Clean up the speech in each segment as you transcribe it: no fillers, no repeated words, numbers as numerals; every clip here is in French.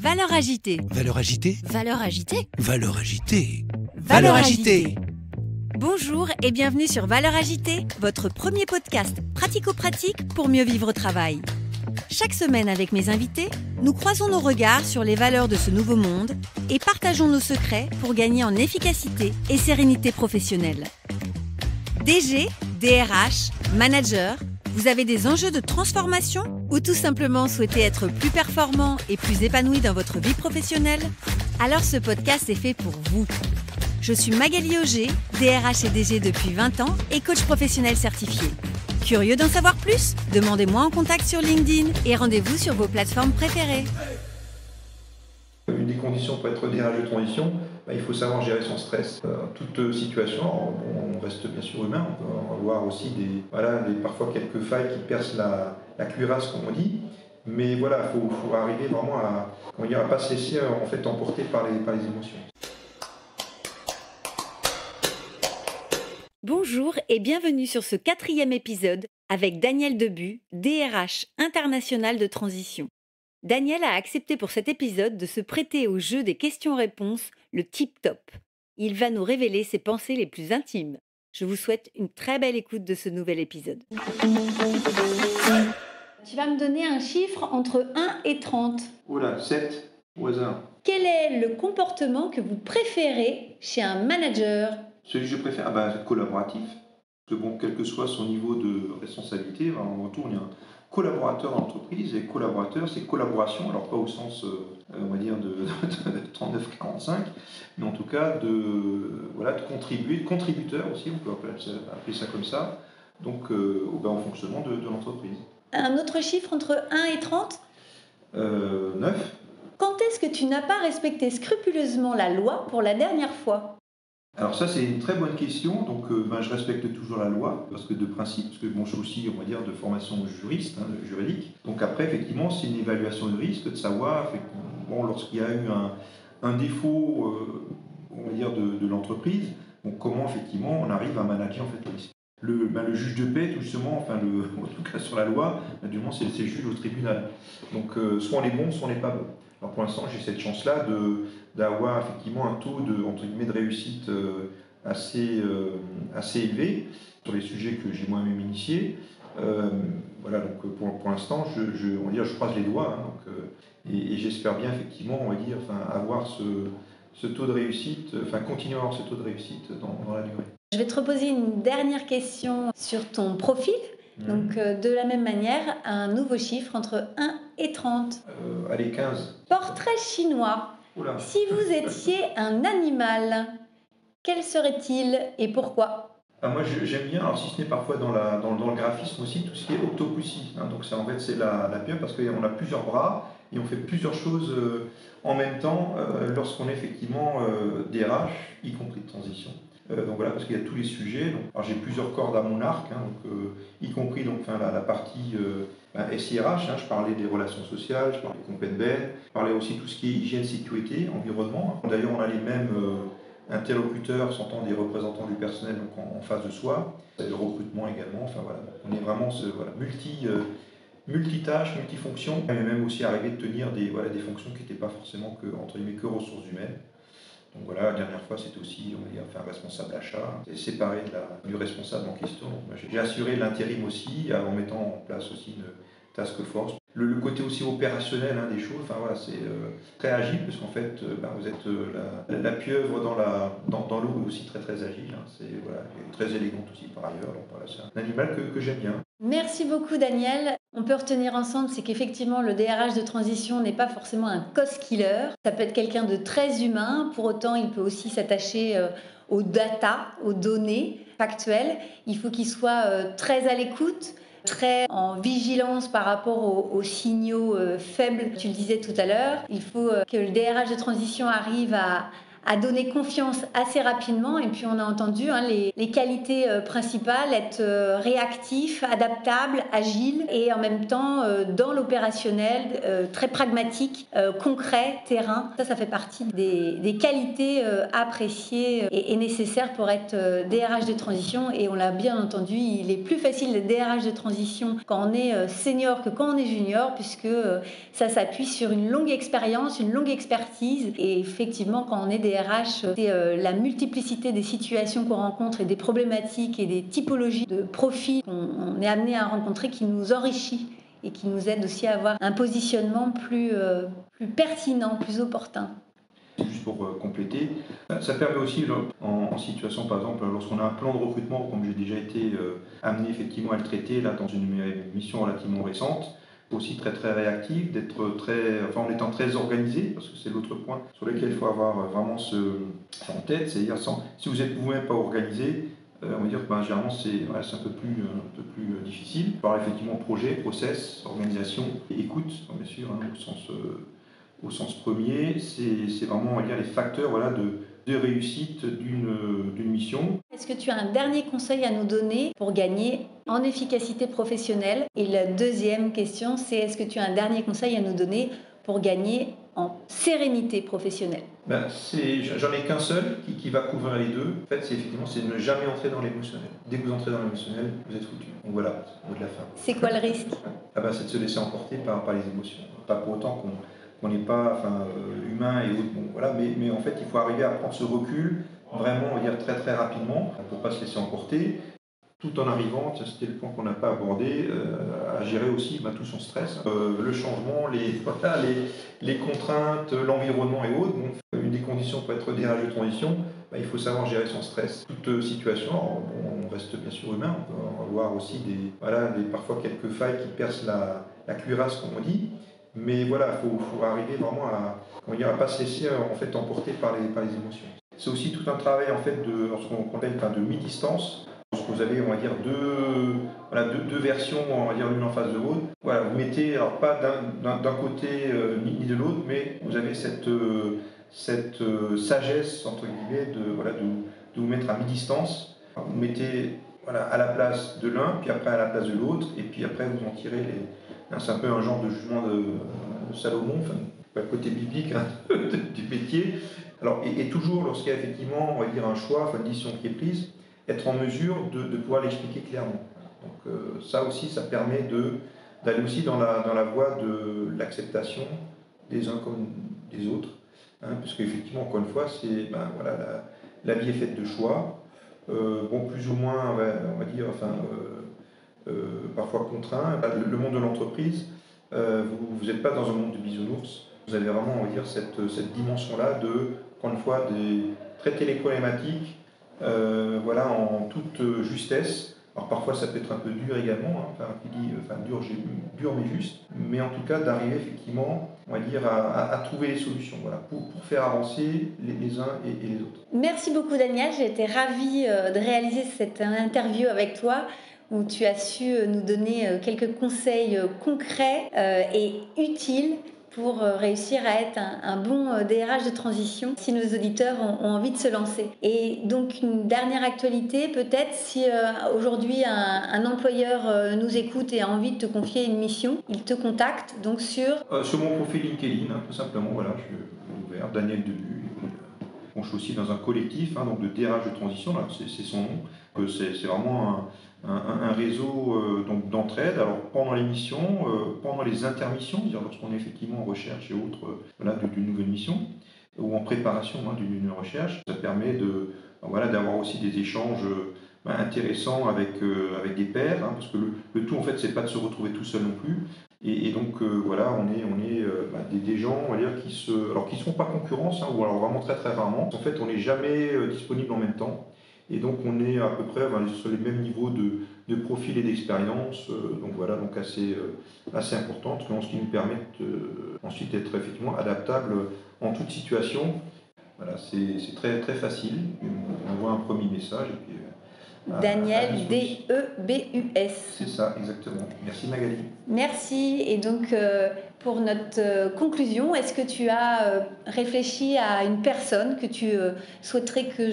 Valeurs agitées. Valeurs agitées. Valeurs agitées. Valeurs agitées. Valeurs agitées. Bonjour et bienvenue sur Valeurs agitées, votre premier podcast pratico-pratique pour mieux vivre au travail. Chaque semaine avec mes invités, nous croisons nos regards sur les valeurs de ce nouveau monde et partageons nos secrets pour gagner en efficacité et sérénité professionnelle. DG, DRH, manager, vous avez des enjeux de transformation ou tout simplement souhaitez être plus performant et plus épanoui dans votre vie professionnelle? Alors ce podcast est fait pour vous. Je suis Magali Auger, DRH et DG depuis 20 ans et coach professionnel certifié. Curieux d'en savoir plus? Demandez-moi en contact sur LinkedIn et rendez-vous sur vos plateformes préférées. Une des conditions pour être DRH de transition, il faut savoir gérer son stress. Toute situation, on reste bien sûr humain, on peut avoir aussi parfois quelques failles qui percent la cuirasse, comme on dit, mais voilà, il faut arriver vraiment à ne pas se laisser emporter par les émotions. Bonjour et bienvenue sur ce 4e épisode avec Daniel Debu, DRH international de transition. Daniel a accepté pour cet épisode de se prêter au jeu des questions-réponses, le tip-top. Il va nous révéler ses pensées les plus intimes. Je vous souhaite une très belle écoute de ce nouvel épisode. Tu vas me donner un chiffre entre 1 et 30. Oula, 7 au hasard. Quel est le comportement que vous préférez chez un manager? Celui que je préfère, c'est collaboratif. Parce que quel que soit son niveau de responsabilité, en retour, il y a un collaborateur dans l'entreprise, et collaborateur, c'est collaboration, alors pas au sens, on va dire, de 39-45, mais en tout cas de contribuer, de contributeur aussi, on peut appeler ça comme ça, donc au fonctionnement de l'entreprise. Un autre chiffre entre 1 et 30 9. Quand est-ce que tu n'as pas respecté scrupuleusement la loi pour la dernière fois? Alors ça, c'est une très bonne question. Donc je respecte toujours la loi, parce que de principe, parce que je suis aussi, on va dire, de formation juriste, juridique. Donc après, effectivement, c'est une évaluation de risque, de savoir, lorsqu'il y a eu un défaut, on va dire, de l'entreprise, comment effectivement on arrive à manager le risque. Le juge de paix, tout justement, en tout cas sur la loi, du moins c'est le juge au tribunal. Donc soit on est bon, soit on n'est pas bon. Alors pour l'instant, j'ai cette chance-là d'avoir effectivement un taux de réussite assez élevé sur les sujets que j'ai moi-même initiés. Donc pour l'instant, je croise les doigts, et j'espère bien effectivement, avoir ce taux de réussite, continuer à avoir ce taux de réussite dans la durée. Je vais te reposer une dernière question sur ton profil. Donc, de la même manière, un nouveau chiffre entre 1 et 30. Allez, 15. Portrait chinois. Oula. Si vous étiez un animal, quel serait-il et pourquoi? Moi, j'aime bien, alors si ce n'est parfois dans le graphisme aussi, tout ce qui est octopussy. Donc, c'est la pieuvre, parce qu'on a plusieurs bras et on fait plusieurs choses en même temps lorsqu'on est effectivement DRH, y compris de transition. Parce qu'il y a tous les sujets. Alors j'ai plusieurs cordes à mon arc, y compris la partie SIRH. Je parlais des relations sociales, je parlais des compétences, je parlais aussi tout ce qui est hygiène, sécurité, environnement. D'ailleurs, on a les mêmes interlocuteurs, s'entend des représentants du personnel en face de soi, le recrutement également. On est vraiment multitâches, multifonctions, et même aussi arriver de tenir des fonctions qui n'étaient pas forcément que ressources humaines. Donc la dernière fois, c'était aussi, un responsable achat, séparé du responsable en question. Donc, j'ai assuré l'intérim aussi, en mettant en place aussi une task force. Le côté aussi opérationnel des choses, c'est très agile, parce qu'en fait, vous êtes la pieuvre dans l'eau, aussi très très agile. C'est très élégante aussi par ailleurs. Donc c'est un animal que j'aime bien. Merci beaucoup Daniel. On peut retenir ensemble, c'est qu'effectivement le DRH de transition n'est pas forcément un cost killer. Ça peut être quelqu'un de très humain, pour autant il peut aussi s'attacher aux data, aux données factuelles. Il faut qu'il soit très à l'écoute, très en vigilance par rapport aux signaux faibles, tu le disais tout à l'heure. Il faut que le DRH de transition arrive à donner confiance assez rapidement. Et puis on a entendu les qualités principales, être réactif, adaptable, agile et en même temps dans l'opérationnel, très pragmatique, concret, terrain. Ça fait partie des qualités appréciées et nécessaires pour être DRH de transition. Et on l'a bien entendu, il est plus facile d'être DRH de transition quand on est senior que quand on est junior, puisque ça s'appuie sur une longue expérience, une longue expertise. Et effectivement, quand on est DRH, c'est la multiplicité des situations qu'on rencontre et des problématiques et des typologies de profils qu'on est amené à rencontrer qui nous enrichit et qui nous aide aussi à avoir un positionnement plus pertinent, plus opportun. Juste pour compléter, ça permet aussi en situation par exemple lorsqu'on a un plan de recrutement comme j'ai déjà été amené effectivement à le traiter là dans une mission relativement récente, aussi très très réactif, en étant très organisé, parce que c'est l'autre point sur lequel il faut avoir vraiment en tête, c'est-à-dire si vous êtes vous-même pas organisé, on va dire que généralement c'est un peu plus difficile. Par effectivement projet, process, organisation, et écoute, bien sûr, au sens premier, c'est vraiment on va dire, les facteurs de réussite d'une mission. Est-ce que tu as un dernier conseil à nous donner pour gagner en efficacité professionnelle? Et la deuxième question, c'est est-ce que tu as un dernier conseil à nous donner pour gagner en sérénité professionnelle? J'en ai qu'un seul qui va couvrir les deux. En fait, c'est de ne jamais entrer dans l'émotionnel. Dès que vous entrez dans l'émotionnel, vous êtes foutu. Donc voilà, au bout de la fin. C'est quoi le risque? C'est de se laisser emporter par les émotions. Pas pour autant qu'on n'est pas humain et autres. Bon, voilà, mais en fait, il faut arriver à prendre ce recul vraiment, on va dire, très très rapidement pour ne pas se laisser emporter, tout en arrivant, c'était le point qu'on n'a pas abordé, à gérer aussi tout son stress, le changement, les contraintes, l'environnement et autres. Donc, une des conditions pour être DRH de transition, il faut savoir gérer son stress. Toute situation, alors, on reste bien sûr humain, on peut avoir aussi parfois quelques failles qui percent la cuirasse, comme on dit. Mais voilà, il faut arriver vraiment à ne pas se laisser emporter par les émotions. C'est aussi tout un travail en fait ce qu'on appelle de mi-distance. Lorsque vous avez, on va dire, deux versions, on va dire l'une en face de l'autre. Voilà, vous mettez, alors pas d'un côté ni de l'autre, mais vous avez cette sagesse entre guillemets de vous mettre à mi-distance. Vous mettez à la place de l'un, puis après à la place de l'autre, et puis après vous en tirez c'est un peu un genre de jugement de Salomon, le côté biblique du métier. Alors, et toujours lorsqu'il y a effectivement, on va dire, un choix, une décision qui est prise, être en mesure de pouvoir l'expliquer clairement. Donc ça aussi, ça permet d'aller aussi dans la voie de l'acceptation des uns comme des autres. Parce qu'effectivement, encore une fois, la vie est faite de choix, plus ou moins, on va dire, parfois contraints. Le monde de l'entreprise, vous n'êtes pas dans un monde de bisounours. Vous avez vraiment, on va dire, cette dimension-là encore une fois, traiter les problématiques en toute justesse. Alors parfois ça peut être un peu dur également, dur mais juste, mais en tout cas d'arriver effectivement, on va dire, à trouver les solutions, pour faire avancer les uns et les autres. Merci beaucoup Daniel, j'ai été ravie de réaliser cette interview avec toi, où tu as su nous donner quelques conseils concrets et utiles pour réussir à être un bon DRH de transition si nos auditeurs ont envie de se lancer. Et donc une dernière actualité, peut-être si aujourd'hui un employeur nous écoute et a envie de te confier une mission, il te contacte donc sur mon profil LinkedIn, tout simplement, je suis ouvert, Daniel Debu. Je suis aussi dans un collectif donc de DRH de transition, là, c'est son nom. C'est vraiment un réseau d'entraide. Alors pendant les missions, pendant les intermissions, c'est-à-dire lorsqu'on est effectivement en recherche et autres d'une nouvelle mission, ou en préparation d'une recherche, ça permet d'avoir aussi des échanges intéressants avec des pairs, parce que le tout en fait c'est pas de se retrouver tout seul non plus. Et donc on est des gens, on va dire, qui sont pas concurrence, ou alors vraiment très très rarement. En fait, on n'est jamais disponible en même temps. Et donc on est à peu près sur les mêmes niveaux de profil et d'expérience, donc assez importante, ce qui nous permet ensuite d'être effectivement adaptable en toute situation. Voilà, c'est très très facile. On envoie un premier message et puis Daniel, D-E-B-U-S. C'est ça, exactement. Merci Magali. Merci. Et donc, pour notre conclusion, est-ce que tu as réfléchi à une personne que tu souhaiterais que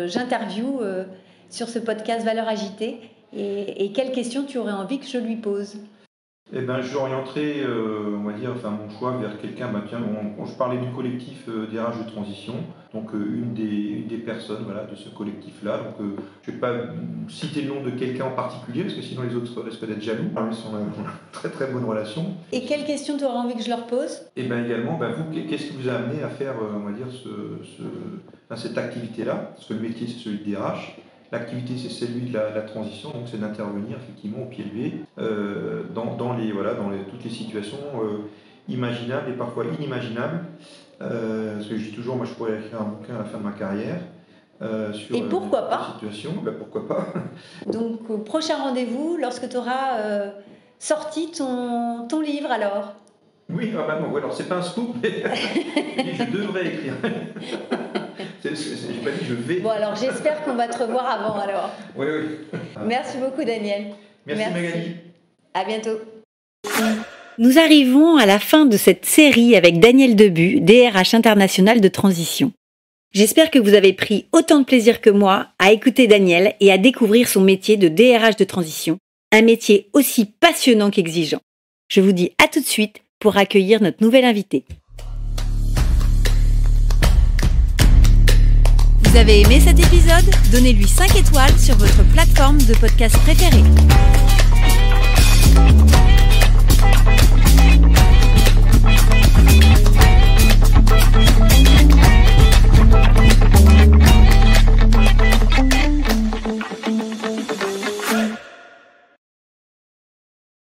j'interviewe sur ce podcast Valeurs Agitées et quelles questions tu aurais envie que je lui pose? Eh ben, j'orienterai, on va dire, mon choix vers quelqu'un. Je parlais du collectif DRH de transition, donc une des personnes, voilà, de ce collectif-là. Donc, je ne vais pas citer le nom de quelqu'un en particulier, parce que sinon les autres risquent d'être jaloux. Ils sont une très très bonne relation. Et quelles questions tu aurais envie que je leur pose? Et bien également, vous, qu'est-ce qui vous a amené à faire, on va dire, cette activité-là? Parce que le métier, c'est celui de DRH. L'activité, c'est celui de la transition, donc c'est d'intervenir effectivement au pied levé dans toutes les situations imaginables et parfois inimaginables. Parce que je dis toujours, moi je pourrais écrire un bouquin à la fin de ma carrière sur et pourquoi pas situation. Pourquoi pas. Donc prochain rendez-vous lorsque tu auras sorti ton livre alors. Oui, non, alors c'est pas un scoop, mais je devrais écrire. J'ai pas dit je vais. Bon, alors j'espère qu'on va te revoir avant alors. Oui. Merci beaucoup Daniel. Merci Magali. À bientôt. Nous arrivons à la fin de cette série avec Daniel Debu, DRH international de transition. J'espère que vous avez pris autant de plaisir que moi à écouter Daniel et à découvrir son métier de DRH de transition, un métier aussi passionnant qu'exigeant. Je vous dis à tout de suite pour accueillir notre nouvel invité. Vous avez aimé cet épisode? Donnez-lui 5 étoiles sur votre plateforme de podcast préférée.